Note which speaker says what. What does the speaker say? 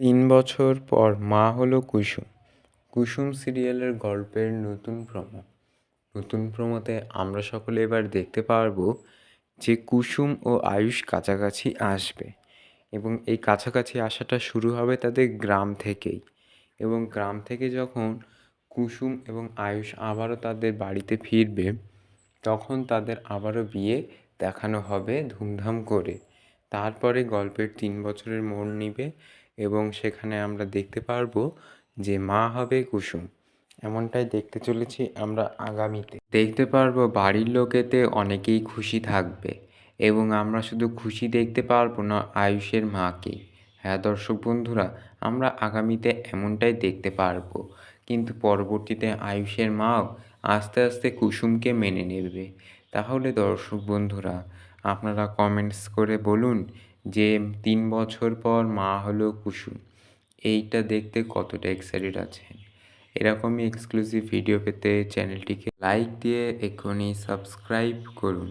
Speaker 1: ৩ বছর পর মা হলো কুসুম। কুসুম সিরিয়ালের গল্পের নতুন প্রোমোতে আমরা সকলে এবার দেখতে পারবো যে কুসুম ও আয়ুষ কাছাকাছি আসবে এবং এই কাছাকাছি আসাটা শুরু হবে তাদের গ্রাম থেকেই। এবং গ্রাম থেকে যখন কুসুম এবং আয়ুষ আবারও তাদের বাড়িতে ফিরবে, তখন তাদের আবারও বিয়ে দেখানো হবে ধুমধাম করে। তারপরে গল্পের ৩ বছরের মোড় নিবে এবং সেখানে আমরা দেখতে পারবো যে মা হবে কুসুম। এমনটাই দেখতে চলেছি আমরা আগামীতে। দেখতে পারবো বাড়ির লোকেতে অনেকেই খুশি থাকবে এবং আমরা শুধু খুশি দেখতে পারবো না আয়ুষের মাকে। হ্যাঁ দর্শক বন্ধুরা, আমরা আগামীতে এমনটাই দেখতে পারবো, কিন্তু পরবর্তীতে আয়ুষের মাও আস্তে আস্তে কুসুমকে মেনে নেবে। তাহলে দর্শক বন্ধুরা, আপনারা কমেন্টস করে বলুন যে ৩ বছর পর মা হলো কুসুম, এইটা দেখতে কতটা এক্সাইটেড আছেন। এরকমই এক্সক্লুসিভ ভিডিও পেতে চ্যানেলটিকে লাইক দিয়ে এক্ষুনি সাবস্ক্রাইব করুন।